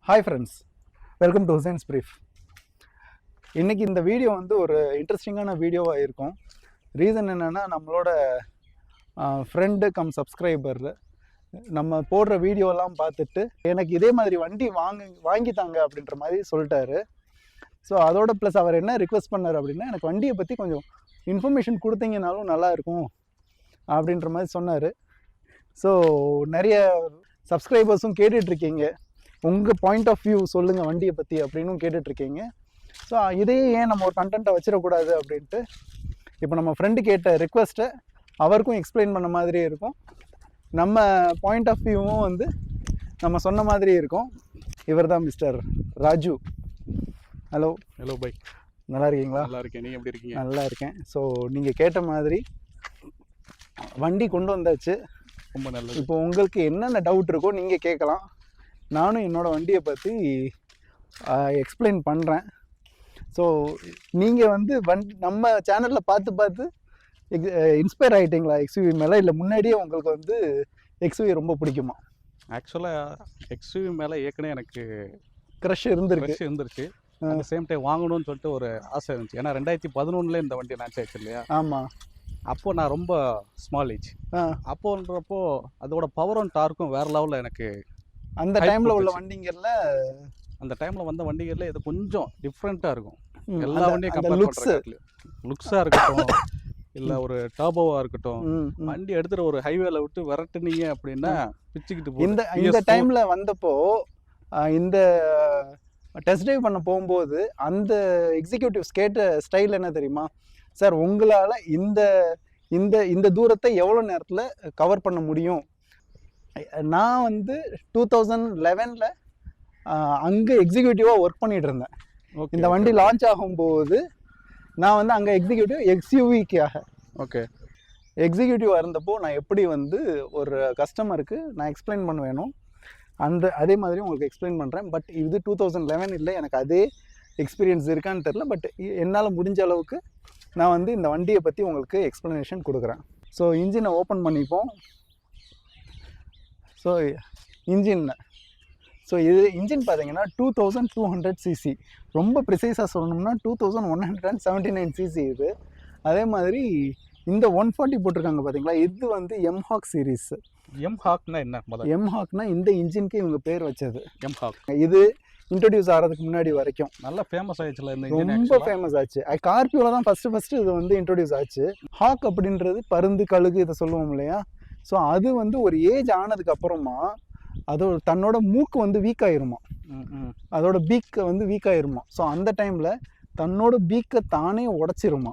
Hi friends, welcome to Hussein's Brief. இன்னைக்கு இந்த video வந்து ஒரு இன்ட்ரெஸ்டிங்கான வீடியோவாக இருக்கும். ரீசன் என்னென்னா நம்மளோட ஃப்ரெண்டு கம் சப்ஸ்கிரைபர் நம்ம போடுற வீடியோலாம் பார்த்துட்டு எனக்கு இதே மாதிரி வண்டி வாங்கித்தாங்க அப்படின்ற மாதிரி சொல்லிட்டாரு. ஸோ அதோட ப்ளஸ் அவர் என்ன ரிக்வெஸ்ட் பண்ணார் அப்படின்னா எனக்கு வண்டியை பற்றி கொஞ்சம் இன்ஃபர்மேஷன் கொடுத்தீங்கனாலும் நல்லா இருக்கும் அப்படின்ற மாதிரி சொன்னார். ஸோ நிறைய சப்ஸ்கிரைபர்ஸும் கேட்டுட்ருக்கீங்க, உங்கள் பாயிண்ட் ஆஃப் வியூ சொல்லுங்கள் வண்டியை பற்றி அப்படின்னு கேட்டுட்ருக்கீங்க. ஸோ இதையே ஏன் நம்ம ஒரு கண்டென்ட்டை வச்சிடக்கூடாது அப்படின்ட்டு இப்போ நம்ம ஃப்ரெண்டு கேட்ட ரிக்வெஸ்ட்டை அவருக்கும் எக்ஸ்பிளைன் பண்ண மாதிரி இருக்கும், நம்ம பாயிண்ட் ஆஃப் வியூவும் வந்து நம்ம சொன்ன மாதிரி இருக்கும். இவர் தான் mister Raju. Hello. Hello bye, நல்லா இருக்கீங்களா? நல்லா இருக்கேன், நீங்கள் எப்படி இருக்கீங்க? நல்லா இருக்கேன். ஸோ நீங்கள் கேட்ட மாதிரி வண்டி கொண்டு வந்தாச்சு. ரொம்ப நல்லது. இப்போ உங்களுக்கு என்னென்ன டவுட் இருக்கோ நீங்கள் கேட்கலாம், நானும் என்னோடய வண்டியை பற்றி எக்ஸ்பிளைன் பண்ணுறேன். ஸோ நீங்கள் வந்து நம்ம சேனலில் பார்த்து இன்ஸ்பயர் ஆகிட்டீங்களா எக்ஸ்யூவி மேலே, இல்லை முன்னாடியே உங்களுக்கு வந்து எக்ஸ்யூவி ரொம்ப பிடிக்குமா? ஆக்சுவலாக எக்ஸ்யூவி மேலே ஏற்கனவே எனக்கு க்ரஷ் இருந்துருச்சு. அட் சேம் டைம் வாங்கணும்னு சொல்லிட்டு ஒரு ஆசை இருந்துச்சு. ஏன்னா 2011 இந்த வண்டி லான்ச் ஆயிடுச்சு இல்லையா? ஆமாம். அப்போது நான் ரொம்ப ஸ்மால் ஏஜ், அப்போன்றப்போ அதோட பவரும் டார்க்கும் வேறு லெவலில் எனக்கு அந்த டைமில் உள்ள வண்டிங்களில், அந்த டைமில் வந்த வண்டிகளில் இது கொஞ்சம் டிஃப்ரெண்ட்டாக இருக்கும். எல்லா வண்டியும் கம்பேர் பண்ணுறது, லுக்ஸாக இருக்கட்டும் இல்லை ஒரு டர்போவாக இருக்கட்டும், வண்டி எடுத்துகிட்டு ஒரு ஹைவேல விட்டு விரட்டுனீங்க அப்படின்னா பிச்சுக்கிட்டு இந்த டைமில் வந்தப்போ இந்த டெஸ்ட் ட்ரைவ் பண்ண போகும்போது அந்த எக்ஸிக்யூட்டிவ்ஸ் கேட்ட ஸ்டைல் என்ன தெரியுமா? சார் உங்களால் இந்த இந்த இந்த தூரத்தை எவ்வளோ நேரத்தில் கவர் பண்ண முடியும்? நான் வந்து 2011 அங்கே எக்ஸிக்யூட்டிவாக ஒர்க் பண்ணிகிட்டு இருந்தேன். இந்த வண்டி லான்ச் ஆகும்போது நான் வந்து அங்கே எக்ஸிக்யூட்டிவ் எக்ஸ்யூவிக்காக எக்ஸிக்யூட்டிவாக இருந்தப்போ நான் எப்படி வந்து ஒரு கஸ்டமருக்கு நான் எக்ஸ்பிளைன் பண்ண வேணும், அதே மாதிரி உங்களுக்கு எக்ஸ்பிளைன் பண்ணுறேன். பட் இது 2011 இல்லை, எனக்கு அதே எக்ஸ்பீரியன்ஸ் இருக்கான்னு தெரில. பட் என்னால் முடிஞ்ச அளவுக்கு நான் வந்து இந்த வண்டியை பற்றி உங்களுக்கு எக்ஸ்ப்ளனேஷன் கொடுக்குறேன். ஸோ இன்ஜினை ஓப்பன் பண்ணிப்போம். ஸோ இது இன்ஜின் பார்த்தீங்கன்னா 2200 சிசி, ரொம்ப ப்ரிசைஸாக சொல்லணும்னா 2179 சிசி இது. அதே மாதிரி இந்த 140 போட்டிருக்காங்க பார்த்தீங்களா, இது வந்து எம்ஹாக் சீரீஸ். எம்ஹாக்னா என்ன? எம்ஹாக்னா இந்த இன்ஜினுக்கு இவங்க பேர் வச்சது. எம்ஹாக் இது இன்ட்ரடியூஸ் ஆகிறதுக்கு முன்னாடி வரைக்கும் நல்லா ஃபேமஸ் ஆயிடுச்சுல, இந்த ரொம்ப ஃபேமஸ் ஆச்சு. ஸ்கார்பியோவில் தான் ஃபஸ்ட்டு இது வந்து இன்ட்ரடியூஸ் ஆச்சு. ஹாக் அப்படின்றது பருந்து கழுகு இதை சொல்லுவோம் இல்லையா? ஸோ அது வந்து ஒரு ஏஜ் ஆனதுக்கு அப்புறமா அதோட தன்னோட மூக்கு வந்து வீக் ஆயிருமா, அதோட பீக்கை வந்து வீக் ஆயிருமா. ஸோ அந்த டைமில் தன்னோட பீக்கை தானே உடச்சிருமா.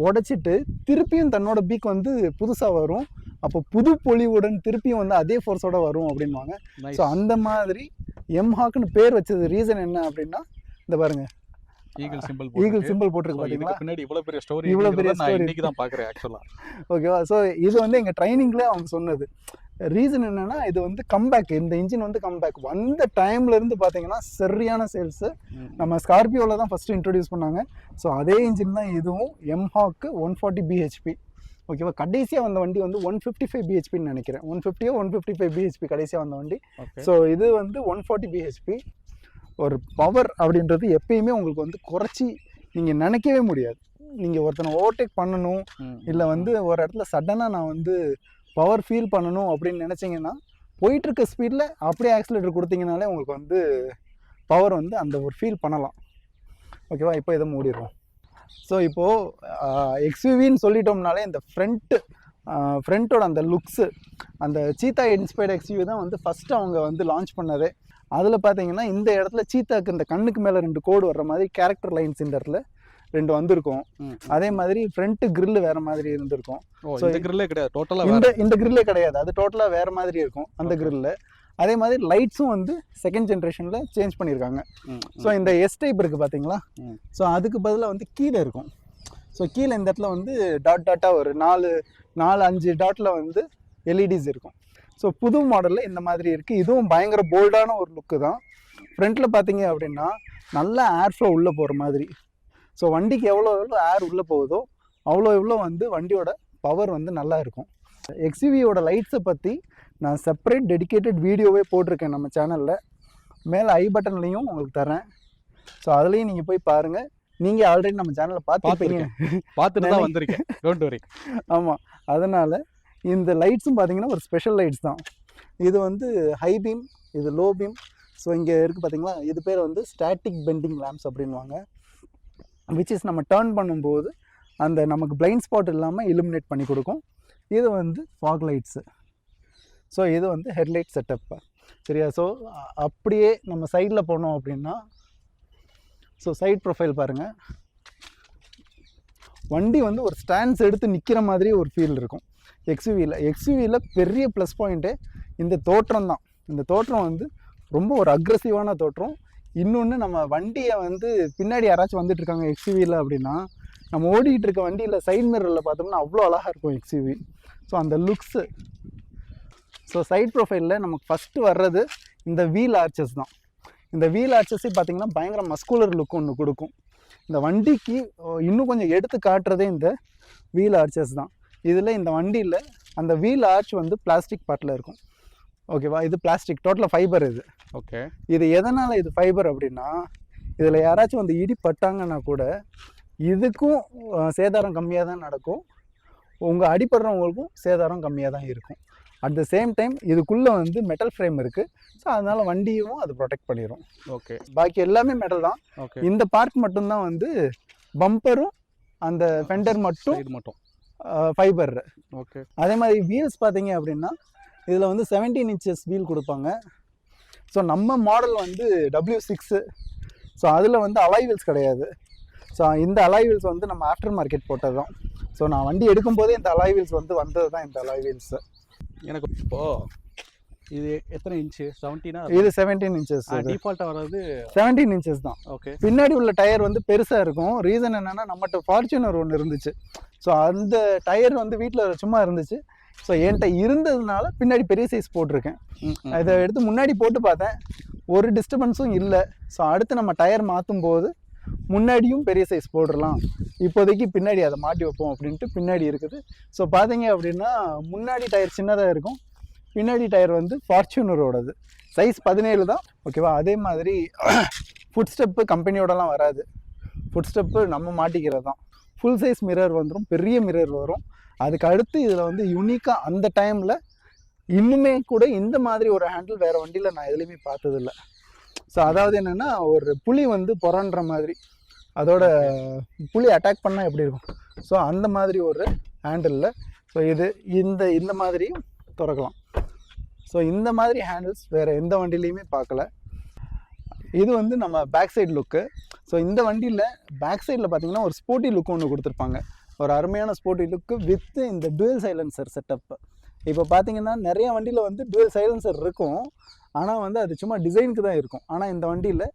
உடைச்சிட்டு திருப்பியும் தன்னோட பீக் வந்து புதுசாக வரும். அப்போ புது பொலிவுடன் திருப்பியும் வந்து அதே ஃபோர்ஸோட வரும் அப்படின்வாங்க. ஸோ அந்த மாதிரி எம்ஹாக்னு பேர் வச்சது ரீசன் என்ன அப்படின்னா, இந்த பாருங்க ஈகிள் சிம்பிள் போட்டிருக்கு பார்த்தீங்களா? பின்னாடி இவ்வளோ பெரிய ஸ்டோரி இன்னைக்கு தான் பார்க்குறேன் ஆக்சுவலாக. ஓகேவா? ஸோ இது வந்து எங்கள் ட்ரைனிங்லேயே அவங்க சொன்னது. ரீசன் என்னென்னா, இது வந்து கம்பேக், இந்த இன்ஜின் வந்து கம்பேக் வந்த டைம்லேருந்து பார்த்தீங்கன்னா சரியான சேல்ஸு. நம்ம ஸ்கார்பியோவில் தான் ஃபஸ்ட்டு இன்ட்ரடியூஸ் பண்ணாங்க. ஸோ அதே இன்ஜின் தான் இதுவும், எம்ஹாக்கு 140 பிஹெச்பி. ஓகேவா? கடைசியாக வந்த வண்டி வந்து 155 பிஹெச்பின்னு நினைக்கிறேன், 155 பிஹெச்பி கடைசியாக வந்த வண்டி. ஸோ இது வந்து 140 பிஹெச்பி. ஒரு பவர் அப்படின்றது எப்பயுமே உங்களுக்கு வந்து குறைச்சி நீங்கள் நினைக்கவே முடியாது. நீங்கள் ஒருத்தனை ஓவர்டேக் பண்ணணும், இல்லை வந்து ஒரு இடத்துல சடனாக நான் வந்து பவர் ஃபீல் பண்ணணும் அப்படின்னு நினச்சிங்கன்னா போயிட்டுருக்க ஸ்பீடில் அப்படியே ஆக்சிலேட்டர் கொடுத்தீங்கனாலே உங்களுக்கு வந்து பவர் வந்து அந்த ஒரு ஃபீல் பண்ணலாம். ஓகேவா? இப்போ இதை மூடிடுவோம். ஸோ இப்போது எக்ஸ்யூவின்னு சொல்லிட்டோம்னாலே இந்த ஃப்ரண்ட்டோட அந்த லுக்ஸு, அந்த சீத்தா இன்ஸ்பயர்ட் எக்ஸ்யூவி தான் வந்து ஃபஸ்ட்டு அவங்க வந்து லான்ச் பண்ணதே. அதில் பார்த்தீங்கன்னா இந்த இடத்துல சீத்தாக்கு இந்த கண்ணுக்கு மேலே 2 கோடு வர்ற மாதிரி கேரக்டர் லைன்ஸ் இந்த இடத்துல 2 வந்திருக்கும். அதே மாதிரி ஃப்ரண்ட் கிரில் வேற மாதிரி இருந்திருக்கும். ஸோ இந்த கிரில்லே கிடையாது, டோட்டலாக இந்த கிரில்லே கிடையாது, அது டோட்டலாக வேற மாதிரி இருக்கும் அந்த கிரில்ல. அதே மாதிரி லைட்ஸும் வந்து செகண்ட் ஜென்ரேஷனில் சேஞ்ச் பண்ணியிருக்காங்க. ஸோ இந்த எஸ் டைப் இருக்குது பார்த்தீங்களா? ஸோ அதுக்கு பதிலாக வந்து கீழே இருக்கும். ஸோ கீழே இந்த இடத்துல வந்து டாட்டாக ஒரு 4-5 டாட்டில் வந்து எல்இடிஸ் இருக்கும். ஸோ புது மாடலில் இந்த மாதிரி இருக்குது. இதுவும் பயங்கர போல்டான ஒரு லுக்கு தான். ஃப்ரண்ட்டில் பார்த்தீங்க அப்படின்னா நல்லா ஏர் ஃப்ளோ உள்ளே போகிற மாதிரி. ஸோ வண்டிக்கு எவ்வளோ ஏர் உள்ளே போகுதோ அவ்வளோ வந்து வண்டியோட பவர் வந்து நல்லா இருக்கும். எக்ஸ்யூவியோட லைட்ஸை பற்றி நான் செப்பரேட் டெடிக்கேட்டட் வீடியோவே போட்டிருக்கேன் நம்ம சேனலில். மேலே ஐ பட்டன்லையும் உங்களுக்கு தரேன். ஸோ அதுலேயும் நீங்கள் போய் பாருங்கள். நீங்கள் ஆல்ரெடி நம்ம சேனலில் பார்த்துருப்பீங்க, பார்த்துட்டு தான் வந்திருக்கேன். Don't worry. ஆமாம், அதனால் இந்த லைட்ஸும் பார்த்தீங்கன்னா ஒரு ஸ்பெஷல் லைட்ஸ் தான். இது வந்து ஹை பீம், இது லோ பீம். ஸோ இங்கே இருக்குது பார்த்தீங்களா, இது பேர் வந்து ஸ்டாட்டிக் பெண்டிங் லேம்ப்ஸ் அப்படின்வாங்க. விச் இஸ் நம்ம டர்ன் பண்ணும்போது அந்த நமக்கு பிளைண்ட் ஸ்பாட் இல்லாமல் இலுமினேட் பண்ணி கொடுக்கும். இது வந்து ஃபாக் லைட்ஸு. ஸோ இது வந்து ஹெட்லைட் செட்டப்பு. சரியா? ஸோ அப்படியே நம்ம சைடில் போனோம் அப்படின்னா, ஸோ சைட் ப்ரொஃபைல் பாருங்கள். வண்டி வந்து ஒரு ஸ்டாண்ட்ஸ் எடுத்து நிற்கிற மாதிரி ஒரு ஃபீல் இருக்கும் எக்ஸ்யூவியில் பெரிய ப்ளஸ் பாயிண்ட்டே இந்த தோற்றம் தான். இந்த தோற்றம் வந்து ரொம்ப ஒரு அக்ரெசிவான தோற்றம். இன்னொன்று, நம்ம வண்டியை வந்து பின்னாடி யாராச்சும் வந்துட்டு இருக்காங்க எக்ஸ்யூவியில் அப்படின்னா, நம்ம ஓடிக்கிட்டு இருக்க வண்டியில் சைட் மிரரில் பார்த்தோம்னா அவ்வளோ அழகாக இருக்கும் எக்ஸ்யூவி. ஸோ அந்த லுக்ஸு. ஸோ சைட் ப்ரொஃபைலில் நமக்கு ஃபஸ்ட்டு வர்றது இந்த வீல் ஆர்ச்சஸ் தான். இந்த வீல் ஆர்ச்சஸே பார்த்திங்கன்னா பயங்கர மஸ்குலர் லுக் ஒன்று கொடுக்கும். இந்த வண்டிக்கு இன்னும் கொஞ்சம் எடுத்து காட்டுறதே இந்த வீல் ஆர்ச்சஸ் தான். இதில் இந்த வண்டியில் அந்த வீல் ஆர்ச் வந்து பிளாஸ்டிக் பார்ட்டில் இருக்கும். ஓகேவா? இது பிளாஸ்டிக், டோட்டலாக ஃபைபர் இது. ஓகே. இது எதனால் இது ஃபைபர் அப்படின்னா, இதில் யாராச்சும் வந்து இடிப்பட்டாங்கன்னா கூட இதுக்கும் சேதாரம் கம்மியாக தான் நடக்கும், உங்கள் அடிப்படுறவங்களுக்கும் சேதாரம் கம்மியாக தான் இருக்கும். அட் த சேம் டைம் இதுக்குள்ளே வந்து மெட்டல் ஃப்ரேம் இருக்குது. ஸோ அதனால் வண்டியும் அது ப்ரொடெக்ட் பண்ணிடும். ஓகே. பாக்கி எல்லாமே மெட்டல் தான். ஓகே. இந்த பார்ட் மட்டும்தான் வந்து பம்பரும் அந்த ஃபெண்டர் மட்டும் ஃபைபர். ஓகே. அதே மாதிரி வீல்ஸ் பார்த்தீங்க அப்படின்னா, இதில் வந்து 17 inches வீல் கொடுப்பாங்க. ஸோ நம்ம மாடல் வந்து W6. ஸோ அதில் வந்து அலாய் வீல்ஸ் கிடையாது. ஸோ இந்த அலாய் வீல்ஸ் வந்து நம்ம ஆஃப்டர் மார்க்கெட் போட்டது தான். ஸோ நான் வண்டி எடுக்கும்போதே இந்த அலாய் வீல்ஸ் வந்து வந்தது தான் இந்த அலாய் வீல்ஸு. எனக்கு இப்போது இது எத்தனை இன்ச்சு? 17? இது 17 inches. டிஃபால்ட்டாக வர்றது 17 inches தான். ஓகே. பின்னாடி உள்ள டயர் வந்து பெருசாக இருக்கும். ரீசன் என்னென்னா, நம்மகிட்ட ஃபார்ச்சுனர் ஒன்று இருந்துச்சு. ஸோ அந்த டயர் வந்து வீட்டில் சும்மா இருந்துச்சு. ஸோ என்கிட்ட இருந்ததுனால பின்னாடி பெரிய சைஸ் போட்டிருக்கேன். இதை எடுத்து முன்னாடி போட்டு பார்த்தேன், ஒரு டிஸ்டர்பன்ஸும் இல்லை. ஸோ அடுத்து நம்ம டயர் மாற்றும் போது முன்னாடியும் பெரிய சைஸ் போட்டுடலாம், இப்போதைக்கு பின்னாடி அதை மாட்டி வைப்போம் அப்படின்ட்டு பின்னாடி இருக்குது. ஸோ பார்த்தீங்க அப்படின்னா முன்னாடி டயர் சின்னதாக இருக்கும், பின்னாடி டயர் வந்து ஃபார்ச்சுனரோடது. சைஸ் 17 தான். ஓகேவா? அதே மாதிரி ஃபுட் ஸ்டெப்பு கம்பெனியோடலாம் வராது. ஃபுட் ஸ்டெப்பு நம்ம மாட்டிக்கிறது தான். ஃபுல் சைஸ் மிரர் வந்துடும், பெரிய மிரர் வரும். அதுக்கு அடுத்து இதில் வந்து யூனிக்காக அந்த டைமில் இன்னுமே கூட இந்த மாதிரி ஒரு ஹேண்டில் வேறு வண்டியில் நான் எதுலேயுமே பார்த்ததில்ல. ஸோ அதாவது என்னென்னா, ஒரு புலி வந்து புறன்ற மாதிரி அதோட புலி அட்டாக் பண்ணால் எப்படி இருக்கும், ஸோ அந்த மாதிரி ஒரு ஹேண்டிலில். ஸோ இது இந்த மாதிரியும் திறக்கலாம். ஸோ இந்த மாதிரி ஹேண்டில்ஸ் வேறு எந்த வண்டிலையுமே பார்க்கல. இது வந்து நம்ம பேக் சைடு லுக்கு. ஸோ இந்த வண்டியில் பேக் சைடில் பார்த்தீங்கன்னா ஒரு ஸ்போர்ட்டி லுக் ஒன்று கொடுத்துருப்பாங்க. ஒரு அருமையான ஸ்போர்ட்டி லுக்கு வித் இந்த டுவல் சைலன்சர் செட்டப். இப்போ பார்த்தீங்கன்னா நிறைய வண்டியில் வந்து டுவல் சைலன்சர் இருக்கும், ஆனால் வந்து அது சும்மா டிசைனுக்கு தான் இருக்கும். ஆனால் இந்த வண்டியில்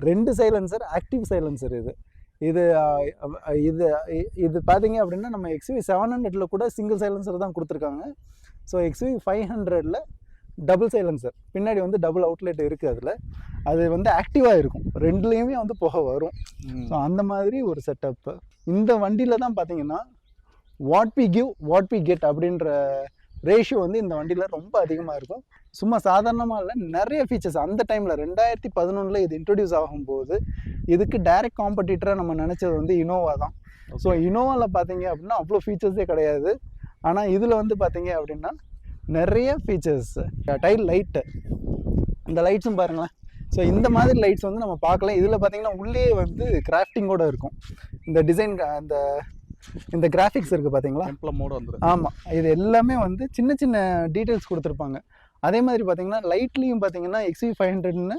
2 சைலன்சர், ஆக்டிவ் சைலன்சர். இது இது இது பார்த்தீங்க அப்படின்னா நம்ம XUV 700 கூட சிங்கிள் சைலன்சர் தான் கொடுத்துருக்காங்க. ஸோ XUV 500 டபுள் சைலன்சர், பின்னாடி வந்து டபுள் அவுட்லெட் இருக்குது. அதில் அது வந்து ஆக்டிவாக இருக்கும், ரெண்டுலேயுமே வந்து புகை வரும். ஸோ அந்த மாதிரி ஒரு செட்டப்பு. இந்த வண்டியில் தான் பார்த்தீங்கன்னா what we give what we get அப்படின்ற ரேஷியோ வந்து இந்த வண்டியில் ரொம்ப அதிகமாக இருக்கும். சும்மா சாதாரணமாக இல்லை, நிறைய ஃபீச்சர்ஸ் அந்த டைமில் 2011 இது இன்ட்ரடியூஸ் ஆகும்போது இதுக்கு டைரக்ட் காம்படிட்டராக நம்ம நினச்சது வந்து இனோவா தான். ஸோ இனோவாவில் பார்த்தீங்க அப்படின்னா அவ்வளோ ஃபீச்சர்ஸே கிடையாது. ஆனால் இதில் வந்து பார்த்தீங்க அப்படின்னா நிறைய ஃபீச்சர்ஸ். டைல் லைட்டு, இந்த லைட்ஸும் பாருங்களேன். ஸோ இந்த மாதிரி லைட்ஸ் வந்து நம்ம பார்க்கலாம். இதில் பார்த்தீங்கன்னா உள்ளே வந்து கிராஃப்டிங்கோடு இருக்கும். இந்த டிசைன், இந்த கிராஃபிக்ஸ் இருக்குது பார்த்தீங்களா, எம்ப்ளமோடு வந்துடும். ஆமாம், இது எல்லாமே வந்து சின்ன சின்ன டீட்டெயில்ஸ் கொடுத்துருப்பாங்க. அதே மாதிரி பார்த்தீங்கன்னா லைட்லேயும் பார்த்தீங்கன்னா XUV 500ன்னு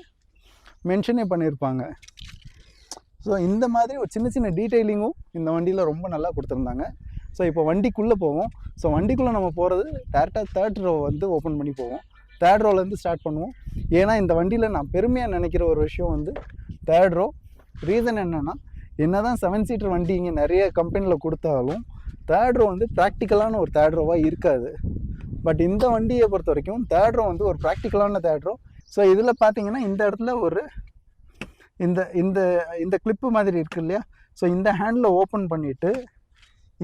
மென்ஷனே பண்ணியிருப்பாங்க. ஸோ இந்த மாதிரி ஒரு சின்ன சின்ன டீட்டெயிலிங்கும் இந்த வண்டியில் ரொம்ப நல்லா கொடுத்துருந்தாங்க. ஸோ இப்போ வண்டிக்குள்ளே போவோம். ஸோ வண்டிக்குள்ளே நம்ம போகிறது டேரெக்டாக 3rd row வந்து ஓப்பன் பண்ணி போவோம். 3rd rowலேருந்து ஸ்டார்ட் பண்ணுவோம். ஏன்னா இந்த வண்டியில் நான் பெருமையாக நினைக்கிற ஒரு விஷயம் வந்து 3rd row. ரீசன் என்னென்னா, என்ன தான் 7 seater வண்டி இங்கே நிறைய கம்பெனியில் கொடுத்தாலும் 3rd row வந்து ப்ராக்டிக்கலான ஒரு 3rd row-வாக இருக்காது. பட் இந்த வண்டியை பொறுத்த வரைக்கும் 3rd row வந்து ஒரு ப்ராக்டிக்கலான 3rd row. ஸோ இதில் பார்த்தீங்கன்னா இந்த இடத்துல ஒரு இந்த இந்த இந்த கிளிப்பு மாதிரி இருக்குது இல்லையா, ஸோ இந்த ஹேண்டில் ஓப்பன் பண்ணிவிட்டு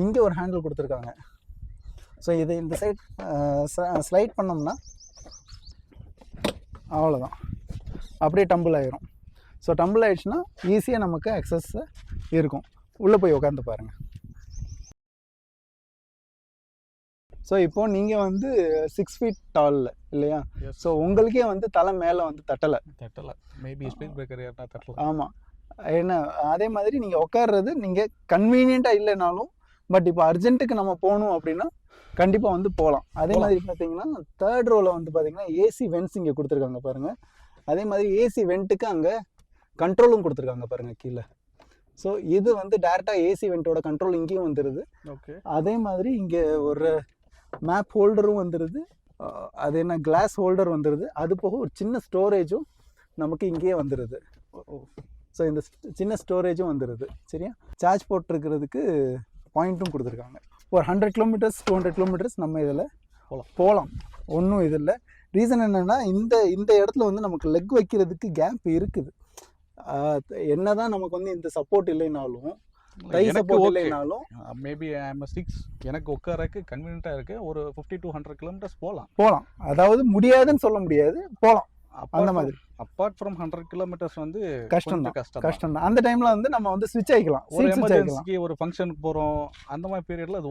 இங்கே ஒரு ஹேண்டில் கொடுத்துருக்காங்க. ஸோ இது இந்த சைட் ஸ்லைட் பண்ணோம்னா அவ்வளோதான். அப்படியே டம்பிள் ஆயிரும். ஸோ டம்பிள் ஆயிடுச்சுன்னா ஈஸியாக நமக்கு அக்சஸ் இருக்கும். உள்ளே போய் உட்காந்து பாருங்கள். ஸோ இப்போது நீங்கள் வந்து 6 feet டாலில் இல்லையா? ஸோ உங்களுக்கே வந்து தலை மேலே வந்து தட்டலை. மேபி ஸ்பீட் பிரேக்கர் ஏறினா தட்டலை. ஆமாம். என்ன அதே மாதிரி நீங்கள் உட்கார்றது நீங்கள் கன்வீனியண்ட்டாக இல்லைனாலும், பட் இப்போ அர்ஜென்ட்டுக்கு நம்ம போகணும் அப்படின்னா கண்டிப்பாக வந்து போகலாம். அதே மாதிரி பார்த்தீங்கன்னா 3rd ரோவில் வந்து பார்த்தீங்கன்னா ஏசி வென்ட்ஸ் இங்கே கொடுத்துருக்காங்க பாருங்கள். அதே மாதிரி ஏசி வெண்ட்டுக்கு அங்கே கண்ட்ரோலும் கொடுத்துருக்காங்க பாருங்கள் கீழே. ஸோ இது வந்து டேரெக்டாக ஏசி வெண்ட்டோட கண்ட்ரோல் இங்கேயும் வந்துடுது. ஓகே. அதே மாதிரி இங்கே ஒரு மேப் ஹோல்டரும் வந்துடுது. அது என்ன கிளாஸ் ஹோல்டர் வந்துடுது. அது போக ஒரு சின்ன ஸ்டோரேஜும் நமக்கு இங்கேயே வந்துடுது. ஸோ இந்த சின்ன ஸ்டோரேஜும் வந்துடுது. சரியா? சார்ஜ் போட்டிருக்கிறதுக்கு பாயிண்ட்டும் கொடுத்துருக்காங்க. ஒரு 100 kilometers 200 kilometers நம்ம இதில் போகலாம். ஒன்றும் இது இல்லை. ரீசன் என்னென்னா இந்த இடத்துல வந்து நமக்கு லெக் வைக்கிறதுக்கு கேப் இருக்குது. என்னதான் நமக்கு வந்து இந்த சப்போர்ட் இல்லைனாலும், டை சப்போர்ட் இல்லைனாலும், மேபி ஐம் 6 எனக்கு உட்காரக்கு கன்வீனியன்ட்டாக இருக்குது. ஒரு 50 to 100 kilometers போகலாம். அதாவது முடியாதுன்னு சொல்ல முடியாது, போகலாம். அந்த மாதிரி அப்பார்ட் ஃப்ரம் 100 kilometers வந்து கஷ்டம் தான். அந்த டைம்ல வந்து நம்ம வந்து ஸ்விட்ச் ஆகிக்கலாம். ஒரு எமர்ஜென்சிக்கு ஒரு ஃபங்க்ஷனுக்கு போகிறோம், அந்த மாதிரி பீரியட்ல அது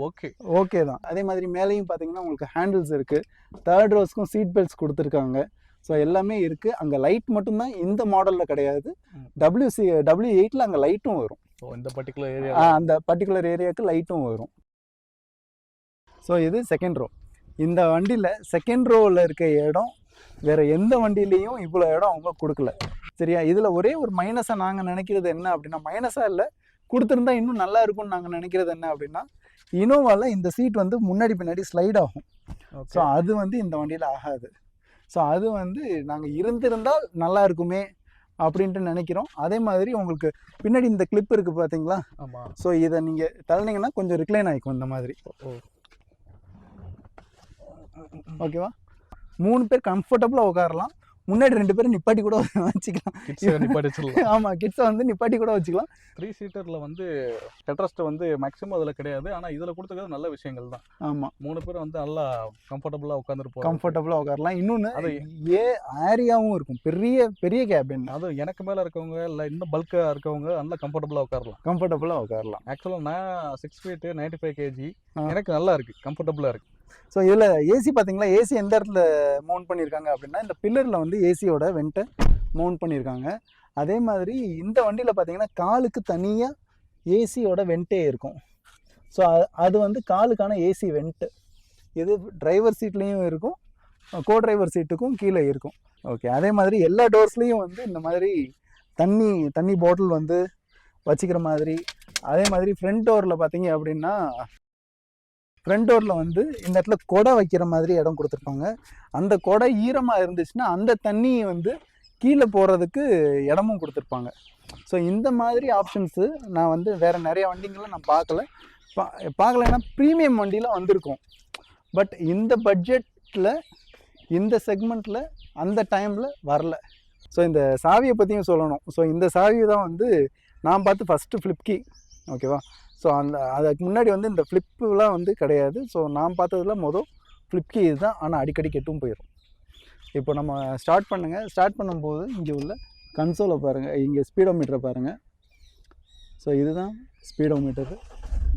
ஓகே தான். அதே மாதிரி மேலேயும் பார்த்தீங்கன்னா உங்களுக்கு ஹேண்டில்ஸ் இருக்குது. 3rd ரோஸ்க்கும் சீட் பெல்ட்ஸ் கொடுத்துருக்காங்க. ஸோ எல்லாமே இருக்குது. அங்கே லைட் மட்டும்தான் இந்த மாடலில் கிடையாது. W8ல் அங்கே லைட்டும் வரும். ஸோ இந்த பர்டிகுலர் ஏரியா, அந்த பர்டிகுலர் ஏரியாவுக்கு லைட்டும் வரும். ஸோ இது 2nd ரோ. இந்த வண்டியில் 2nd ரோவில் இருக்க இடம் வேறு எந்த வண்டியிலையும் இவ்வளோ இடம் அவங்க கொடுக்கல. சரியா? இதில் ஒரே ஒரு மைனஸாக நாங்கள் நினைக்கிறது என்ன அப்படின்னா, மைனஸாக இல்லை, கொடுத்துருந்தா இன்னும் நல்லா இருக்கும்னு நாங்கள் நினைக்கிறது என்ன அப்படின்னா, இனோவாவில் இந்த சீட் வந்து முன்னாடி பின்னாடி ஸ்லைட் ஆகும். ஸோ அது வந்து இந்த வண்டியில் ஆகாது. ஸோ அது வந்து நாங்கள் இருந்திருந்தால் நல்லா இருக்குமே அப்படின்ட்டு நினைக்கிறோம். அதே மாதிரி உங்களுக்கு பின்னாடி இந்த கிளிப் இருக்குது பார்த்தீங்களா? ஆமாம். ஸோ இதை நீங்கள் தள்ளினீங்கன்னா கொஞ்சம் ரிக்ளைன் ஆகிக்கும் இந்த மாதிரி. ஓகேவா? 3 பேர் கம்ஃபர்டபுளாக உட்காரலாம். முன்னாடி 2 பேரும் நிப்பாட்டி கூட வச்சுக்கலாம். ஆமாம், கிட்ஸை வந்து நிப்பாட்டி கூட வச்சுக்கலாம். 3 seaterல வந்து ஹெட்ரெஸ்ட் வந்து மேக்ஸிமம் அதில் கிடையாது. ஆனால் இதில் கொடுத்துக்கிறது நல்ல விஷயங்கள் தான். ஆமாம், 3 பேர் வந்து நல்லா கம்ஃபர்டபுளாக உட்காந்துருப்போம். கம்ஃபர்டபுளாக உட்காரலாம். இன்னொன்று அது ஏரியாவும் இருக்கும். பெரிய கேபின். அதுவும் எனக்கு மேலே இருக்கவங்க இல்லை இன்னும் பல்காக இருக்கவங்க நல்லா கம்ஃபர்டபுளாக உட்காரலாம். ஆக்சுவலாக நான் 6 feet 95 kg. எனக்கு நல்லா இருக்குது, கம்ஃபர்டபுளாக இருக்குது. ஸோ இதில் ஏசி பார்த்தீங்களா? ஏசி எந்த இடத்துல மவுண்ட் பண்ணியிருக்காங்க அப்படின்னா, இந்த பில்லரில் வந்து ஏசியோட வெண்ட்டை மவுண்ட் பண்ணியிருக்காங்க. அதே மாதிரி இந்த வண்டியில் பார்த்தீங்கன்னா காலுக்கு தனியாக ஏசியோட வெண்ட்டே இருக்கும். ஸோ அது வந்து காலுக்கான ஏசி வெண்ட்டு. இது டிரைவர் சீட்லேயும் இருக்கும், கோ டிரைவர் சீட்டுக்கும் கீழே இருக்கும். ஓகே. அதே மாதிரி எல்லா டோர்ஸ்லேயும் வந்து இந்த மாதிரி தண்ணி பாட்டில் வந்து வச்சுக்கிற மாதிரி. அதே மாதிரி ஃப்ரண்ட் டோரில் பார்த்தீங்க அப்படின்னா, ஃப்ரண்ட் டோரில் வந்து இந்த இடத்துல கொடை வைக்கிற மாதிரி இடம் கொடுத்துருப்பாங்க. அந்த கொடை ஈரமாக இருந்துச்சுன்னா அந்த தண்ணியை வந்து கீழே போகிறதுக்கு இடமும் கொடுத்துருப்பாங்க. ஸோ இந்த மாதிரி ஆப்ஷன்ஸு நான் வந்து வேறு நிறைய வண்டிங்களை நான் பார்க்கலைன்னா ப்ரீமியம் வண்டியில் வந்திருக்கோம். பட் இந்த பட்ஜெட்டில் இந்த செக்மெண்ட்டில் அந்த டைமில் வரல. ஸோ இந்த சாவியை பற்றியும் சொல்லணும். ஸோ இந்த சாவி தான் வந்து நான் பார்த்து ஃபஸ்ட்டு ஃப்ளிப் கீ. ஓகேவா? ஸோ அதுக்கு முன்னாடி வந்து இந்த ஃப்ளிப்புலாம் வந்து கிடையாது. ஸோ நான் பார்த்ததில் ஃப்ளிப் கீ இது தான். ஆனால் அடிக்கடி கெட்டும் போயிடும். இப்போ நம்ம ஸ்டார்ட் பண்ணும்போது இங்கே உள்ள கன்சோலை பாருங்கள், இங்கே ஸ்பீடோமீட்டரை பாருங்கள். ஸோ இதுதான் ஸ்பீடோமீட்டரு.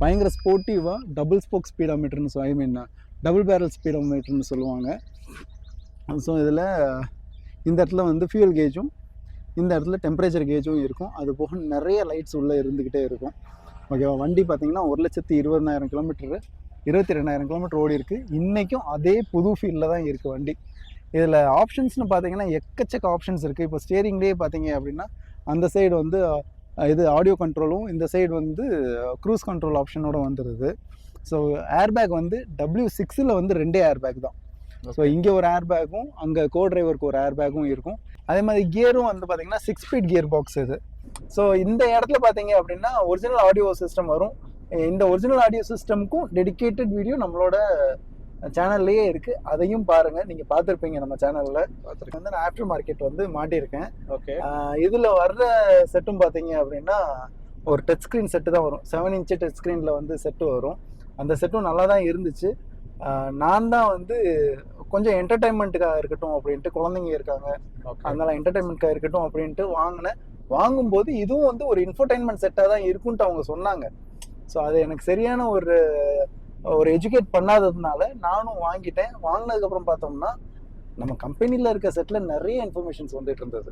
பயங்கர ஸ்போர்ட்டிவாக டபுள் ஸ்போக் ஸ்பீடோமீட்டர்னு டபுள் பேரல் ஸ்பீடோமீட்டர்னு சொல்லுவாங்க. ஸோ இதில் இந்த இடத்துல வந்து ஃபியூல் கேஜும் இந்த இடத்துல டெம்பரேச்சர் கேஜும் இருக்கும். அது போக நிறைய லைட்ஸ் உள்ளே இருந்துக்கிட்டே இருக்கும். ஓகேவா? வண்டி பார்த்தீங்கன்னா 1,20,000 kilometer 22,000 kilometer ஓடி இருக்குது. இன்றைக்கும் அதே புது ஃபீல்டில் தான் இருக்குது வண்டி. இதில் ஆப்ஷன்ஸ்னு பார்த்தீங்கன்னா எக்கச்சக்க ஆப்ஷன்ஸ் இருக்குது. இப்போ ஸ்டியரிங்லேயே பார்த்தீங்க அப்படின்னா அந்த சைடு வந்து இது ஆடியோ கண்ட்ரோலும், இந்த சைடு வந்து க்ரூஸ் கண்ட்ரோல் ஆப்ஷனோட வந்துடுது. ஸோ ஏர்பேக் வந்து W6ல் வந்து 2 ஏர்பேக் தான். ஸோ இங்கே ஒரு ஏர்பேக்கும் அங்கே கோ டிரைவருக்கு ஒரு ஏர்பேக்கும் இருக்கும். அதே மாதிரி கியரும் வந்து பார்த்தீங்கன்னா 6 speed கியர் பாக்ஸ் இது. ஸோ இந்த இடத்துல பார்த்தீங்க அப்படின்னா ஒரிஜினல் ஆடியோ சிஸ்டம் வரும். இந்த ஒரிஜினல் ஆடியோ சிஸ்டமுக்கும் டெடிக்கேட்டட் வீடியோ நம்மளோட சேனல்லையே இருக்குது. அதையும் பாருங்கள். நீங்கள் பார்த்துருப்பீங்க நம்ம சேனலில். வந்து நான் ஆஃப்டர் மார்க்கெட் வந்து மாட்டியிருக்கேன். ஓகே. இதில் வர்ற செட்டும் பார்த்தீங்க அப்படின்னா ஒரு டச் ஸ்க்ரீன் செட்டு தான் வரும். 7 inch டச் ஸ்க்ரீனில் வந்து செட்டு வரும். அந்த செட்டும் நல்லா தான் இருந்துச்சு. நான் தான் வந்து கொஞ்சம் என்டர்டைன்மெண்ட்டுக்காக இருக்கட்டும் அப்படின்ட்டு, குழந்தைங்க இருக்காங்க ஓகே. அதனால என்டர்டைன்மெண்ட்காக இருக்கட்டும் அப்படின்ட்டு வாங்கினேன். வாங்கும்போது இதுவும் வந்து ஒரு இன்ஃபோடைன்மெண்ட் செட்டாக தான் இருக்குன்ட்டு அவங்க சொன்னாங்க. ஸோ அது எனக்கு சரியான ஒரு எஜுகேட் பண்ணாததுனால நானும் வாங்கிட்டேன். வாங்கினதுக்கப்புறம் பார்த்தோம்னா நம்ம கம்பெனியில் இருக்க செட்டில் நிறைய இன்ஃபர்மேஷன்ஸ் வந்துட்டு இருந்தது.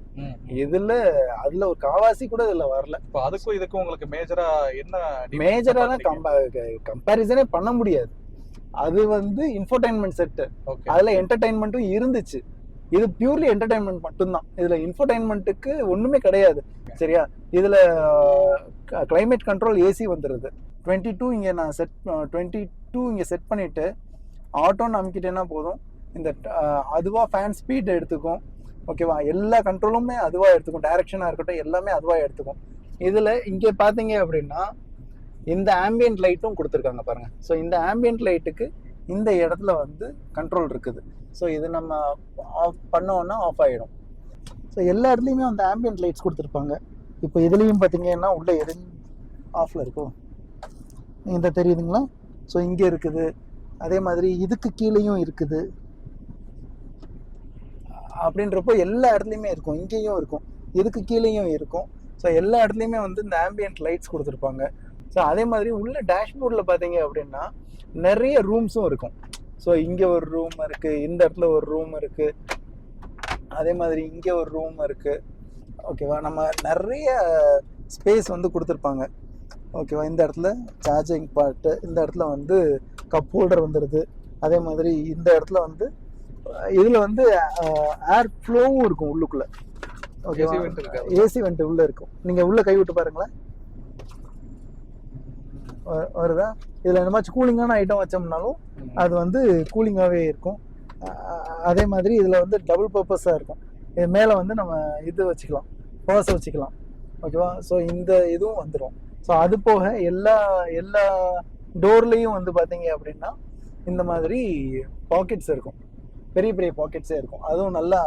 அதில் ஒரு காவாசி கூட இதில் வரல. இப்போ அதுக்கும் இதுக்கும் உங்களுக்கு மேஜராக என்ன மேஜரான கம்பேரிசனே பண்ண முடியாது. அது வந்து இன்ஃபோடைன்மெண்ட் செட்டு, ஓகே. அதில் என்டர்டைன்மெண்ட்டும் இருந்துச்சு. இது பியூர்லி என்டர்டைன்மெண்ட் மட்டும்தான். இதில் இன்ஃபோடைன்மெண்ட்டுக்கு ஒன்றுமே கிடையாது. சரியா? இதில் கிளைமேட் கண்ட்ரோல் ஏசி வந்துடுது. 22 இங்கே நான் 22 இங்கே செட் பண்ணிவிட்டு ஆட்டோன்னு அமுக்கிட்டேன்னா போதும். இந்த அதுவாக ஃபேன் ஸ்பீட் எடுத்துக்கும். ஓகேவா? எல்லா கண்ட்ரோலுமே அதுவாக எடுத்துக்கும். டைரக்ஷனாக இருக்கட்டும் எல்லாமே அதுவாக எடுத்துக்கும். இதில் இங்கே பார்த்தீங்க அப்படின்னா இந்த ஆம்பியன்ட் லைட்டும் கொடுத்துருக்காங்க பாருங்கள். ஸோ இந்த ஆம்பியன்ட் லைட்டுக்கு இந்த இடத்துல வந்து கண்ட்ரோல் இருக்குது. ஸோ இது நம்ம ஆஃப் பண்ணோன்னா ஆஃப் ஆகிடும். ஸோ எல்லா இடத்துலையுமே அந்த ஆம்பியன்ட் லைட்ஸ் கொடுத்துருப்பாங்க. இப்போ இதுலேயும் பார்த்தீங்கன்னா உள்ளே ஆஃபில் இருக்கும். இந்த தெரியுதுங்களா? ஸோ இங்கே இருக்குது. அதே மாதிரி இதுக்கு கீழேயும் இருக்குது. அப்படின்றப்போ எல்லா இடத்துலையுமே இருக்கும். இங்கேயும் இருக்கும், இதுக்கு கீழேயும் இருக்கும். ஸோ எல்லா இடத்துலையுமே வந்து இந்த ஆம்பியன்ட் லைட்ஸ் கொடுத்துருப்பாங்க. ஸோ அதே மாதிரி உள்ள டேஷ்போர்டில் பார்த்தீங்க அப்படின்னா நிறைய ரூம்ஸும் இருக்கும். ஸோ இங்கே ஒரு ரூம் இருக்குது, இந்த இடத்துல ஒரு ரூம் இருக்குது, அதே மாதிரி இங்கே ஒரு ரூம் இருக்குது. ஓகேவா? நம்ம நிறைய ஸ்பேஸ் வந்து கொடுத்துருப்பாங்க. ஓகேவா? இந்த இடத்துல சார்ஜிங் பார்ட்டு, இந்த இடத்துல வந்து கப் ஹோல்டர் வந்துடுது. அதே மாதிரி இந்த இடத்துல வந்து இதில் வந்து ஏர் ஃப்ளோவும் இருக்கும் உள்ளுக்குள்ளே. ஓகேவா? ஏசி வெண்ட் உள்ளே இருக்கும். நீங்கள் உள்ளே கை விட்டு பாருங்களேன், வருதா? இதில் இந்த மாதிரி கூலிங்கான ஐட்டம் வச்சோம்னாலும் அது வந்து கூலிங்காகவே இருக்கும். அதே மாதிரி இதில் வந்து டபுள் பர்பஸாக இருக்கும். இது மேலே வந்து நம்ம இது வச்சுக்கலாம், பர்ஸ் வச்சுக்கலாம். ஓகேவா? ஸோ இந்த இதுவும் வந்துடும். ஸோ அது போக எல்லா டோர்லேயும் வந்து பார்த்தீங்க அப்படின்னா இந்த மாதிரி பாக்கெட்ஸ் இருக்கும். பெரிய பெரிய பாக்கெட்ஸே இருக்கும். அதுவும் நல்லா